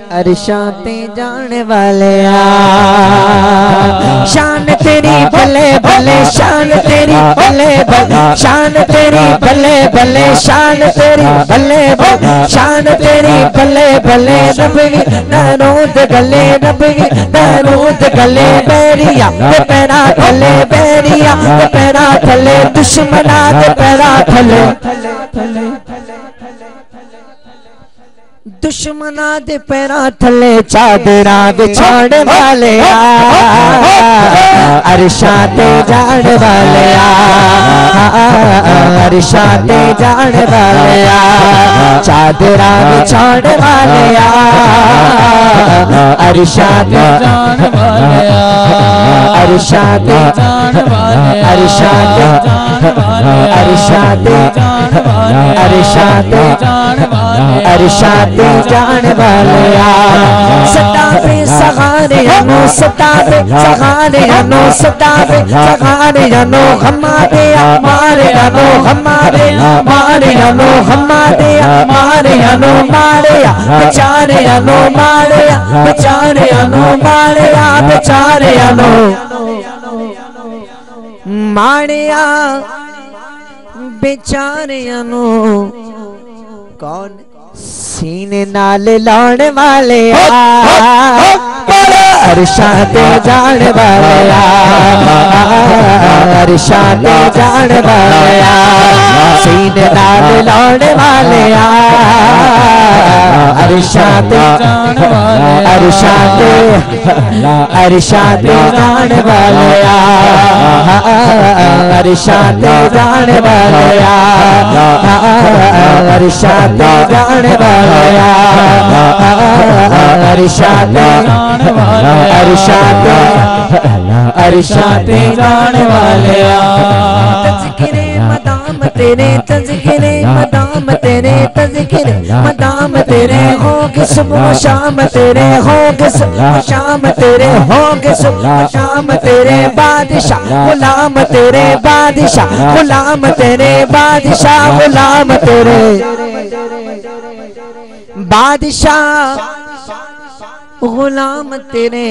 अरशाते जाने वाले शान तेरी भले भले शान तेरी भले भले शान तेरी भले भले शान तेरी भले भले शान तेरी भले भले रबी नरूद गले रबी नरूद गले बैरिया पैरा थले बैरिया पैरा थले दुश्मना पैरा थले दुश्मना दे पैरा थले चादरा बिछाने वाले अरशाते जाने वाले अरशाते जाने वाले चादरा बिछाने वाले अरशाते जाने वाले अरशाते अरशाते अरशाते अरशाते अरशाते जाने वाले सतावे सहारे अनो सतावे सहारे अनो सतावे सहारे अनो हमारे मारे अनो हमारे मारे अनो हमारे मारे अनो मारे बेचारे अनो मारे बेचारे अनो मारे बेचारे अनो मारे बेचारे अनो कौन सीने नाल लाने वाले अरशाते जाने वाले अरशाते जाने वाले सीने नाल लाने वाले अरशाते अरशाते अरशाते जाने वाले अरशाते जाने वाले अरशाते जाने वाले अरशाते अरशाते अरशाते जाने वाले तज़किरे मदाम तेरे तज़किरे मदाम तेरे तज़किरे मदाम तेरे होगे सुबह शाम तेरे होगे सुबह शाम तेरे होगे सुबह शाम तेरे बादशाह गुलाम तेरे बादशाह गुलाम तेरे बादशाह गुलाम तेरे बादशाह गुलाम तेरे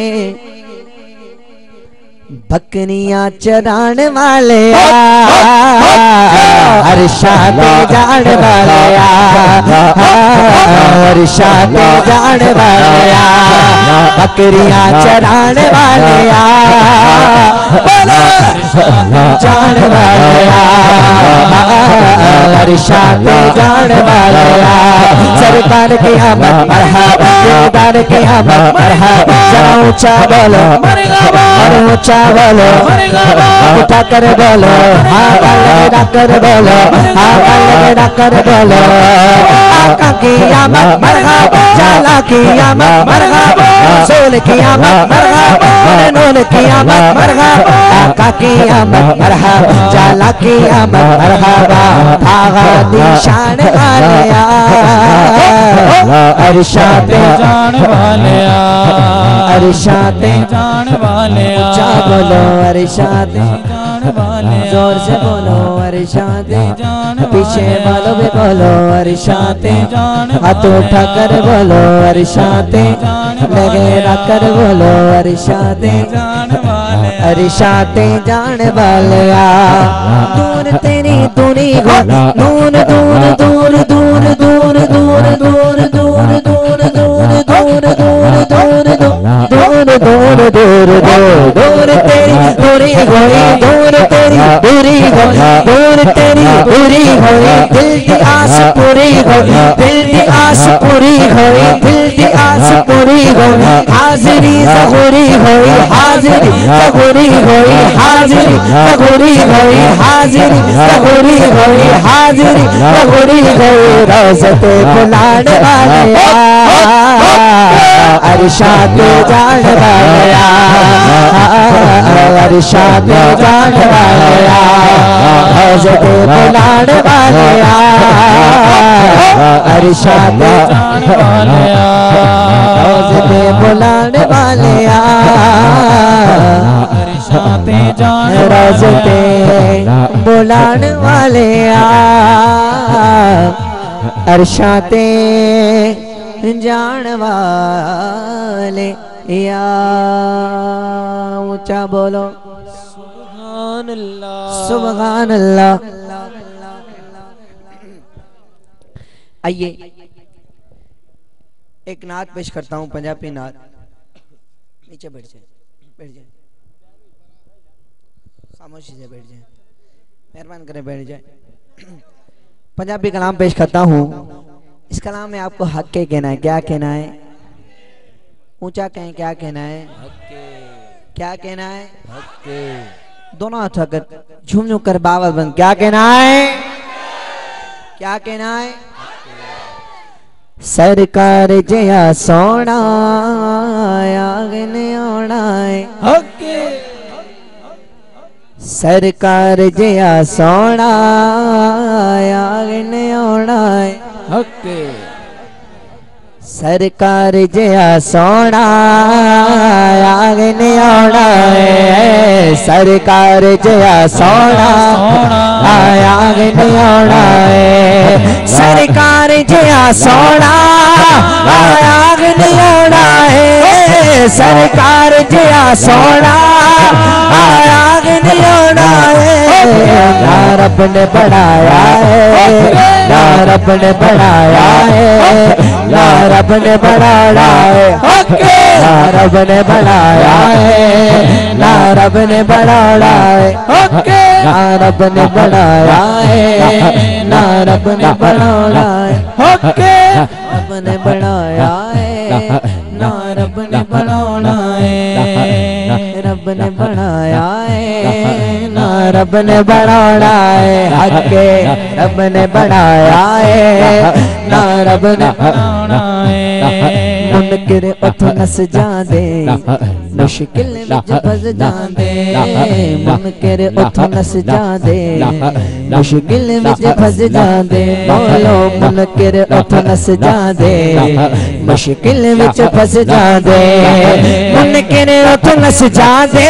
बकरियां चराने वाले अरशाते जाने वाले अरशाते जाने वाले बकरियां चराने वाले जाने वाले अरशाते जाने वाले सरकार की आमद मरहबा सरकार की आमद मरहबा जरा ऊंचा बोलो ऊंचा बोलो उठा कर बोलो हाँ लगा कर बोलो हाँ लगा कर बोलो आका की आमद मरहबा जाला की आमद मरहबा सोल की आमद मरहबा नून की आमद मरहबा आका की आमद मरहबा जाला की आमद मरहबा भागा निशान वाले अरशाते जाने वाले अरशाते जाने वाले ऊंचा बोलो अरशाते जाने वाले जोर से बोलो अरशाते पीछे वालों भी बोलो अरशाते हाथ उठा कर बोलो अरशाते लगे रखकर बोलो अरशाते अरशाते जाने वाले दूर तेरी दूरी हो दूर दूर दूर दूर दूर दूर दूर दूर दूर दूर दूर दूर दूर दूर दूर दूर दूर तेरी दूरी होई दूर तेरी दूरी होई दूर तेरी दूरी होई दिल की आस पूरी होई दिल की आस पूरी होई दिल की आस पूरी होई हाजिरी ज़हूरी होई हाजिरी ज़हूरी होई हाजिरी ज़हूरी होई हाजिरी ज़हूरी होई हाजिरी ज़हूरी होई रोज़ते बुलाने वाले अरशाते जाने वाले अरशाते जाने वाले रोज़ते बुलाने वाले अरशाते जाने वाले रोज़ते बुलाने वाले अरशाते जाने रोज़ते बुलाने वाले अरशाते जान वाले या ऊंचा बोलो सुभान अल्लाह सुभान अल्लाह। आइए एक नात पेश करता हूँ, पंजाबी नात। नीचे बैठ जाए, बैठ जाए, खामोशी से बैठ जाए, मेहरबान करें बैठ जाए। पंजाबी कलाम पेश करता हूँ। इस कलाम में आपको हक के कहना है। क्या कहना है? ऊंचा कहें। क्या कहना है? क्या कहना है? दोनों हाथ अगर झूम झूम कर बावल बंद। क्या कहना है? क्या कहना है? सरकार जया सोना आगने आना है। सरकार जया सोना आगने आना है। सरकार जया सोना आगने आना है। सरकार जया सोना आगने आना है। सरकार जया सोना आगने आना है। सरकार जया सोना आगने आना है। ना रब ने बढ़ाया है, ना रब ने बढ़ाया है, ना रब ने बढ़ाया है, ना रब ने बढ़ाया है, ना रब ने बढ़ाया है, ना रब ने बढ़ाया है, ना रब ने बढ़ाया है, रब ने बढ़ाया है, ना रब ने बढ़ाया है, रब ने बढ़ाया है, ना रब ने बढ़ाया है। हके रब ने बढ़ाया है, ना रब ने बढ़ाया है। मुनकिर उठ नस जांदे, मुश्किल विच फस जांदे। मुनकिर उठ नस जांदे, मुश्किल विच फस जांदे। बोलो मुनकिर उठ नस जांदे, मुश्किल विच फस जांदे। मुनकिर उठ नस जांदे,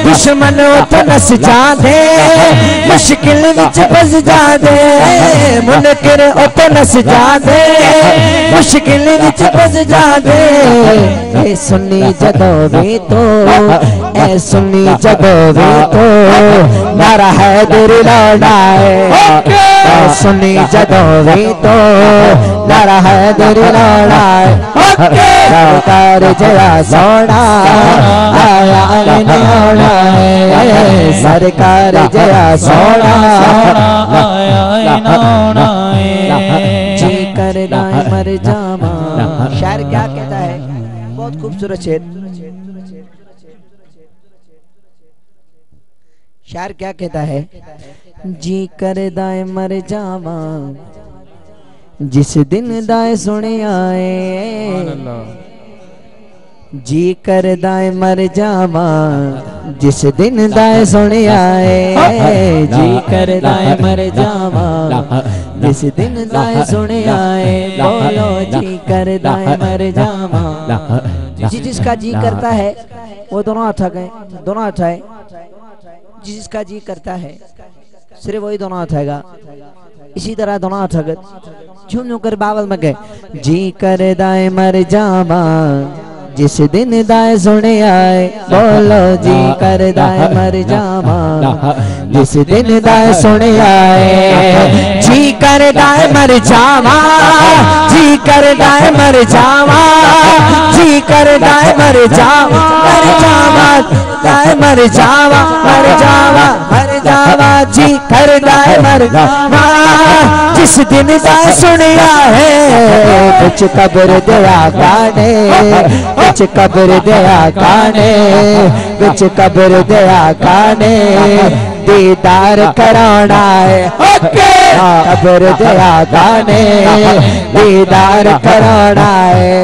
दुश्मन उठ नस जांदे, मुश्किल विच फस जांदे। मुनकिर उठ नस जांदे, मुश्किल विच फस जांदे। ए सुन्नी जदों भी तो, ए सुन्नी जदों भी तो, नारा हैदर लौटा है। ए सुन्नी जदों भी तो, नारा हैदर लौटा है। सरकार जया सोना आया नौड़ा है। सरकार जया सोना आया नौड़ा है। जी कर दाए मर जामा। शायर क्या कहता है? बहुत खूबसूरत शेर। शायर क्या कहता है? जी कर दाए मर जावा, जिस दिन दाए सुने आए। जी कर दाए मर जावा, जिस दिन दाए सुने आए। जी कर दाए मर जावा, जिस दिन दाए सुने आए। बोलो जी कर दाए मर जावा। जी जिसका जी करता है वो दोनों हाथ गए, दोनों हाथ आए। जिसका जी करता है सिर्फ वही दोनों हाथ आएगा। इसी तरह दोनों हाथ गए, झूम झूम कर बावल में गए। जी कर दाए मर जावा, जिस दिन दाए सुने आए। बोलो जी कर दाए मर जावा, जिस दिन दाए सुने आए। जी कर दाए मर जावा, जी कर दाए मर जावा, जी कर दाए मर जावा, मर जावा दाए मर जावा, मर जावा, मर जावा। जी कर दाए मर जावा, जिस दिन दाए सुने आए। कुछ कब्र दया काने, कुछ कब्र दया काने, कुछ कब्र दया काने। दीदार कराना है, कब्र दया काने। दीदार कराना है,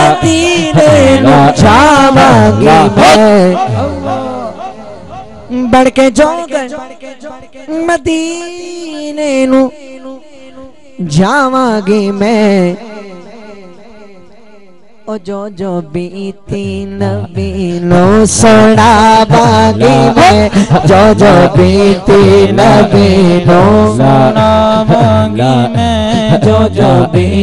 मदीने नू जावांगी मैं बढ़ के जोगर मदीने नू जावांगी मैं ओ जो बीती नबी नो सुनावांगी मैं जो बीती नबी नो सुनावांगी मैं जो बीती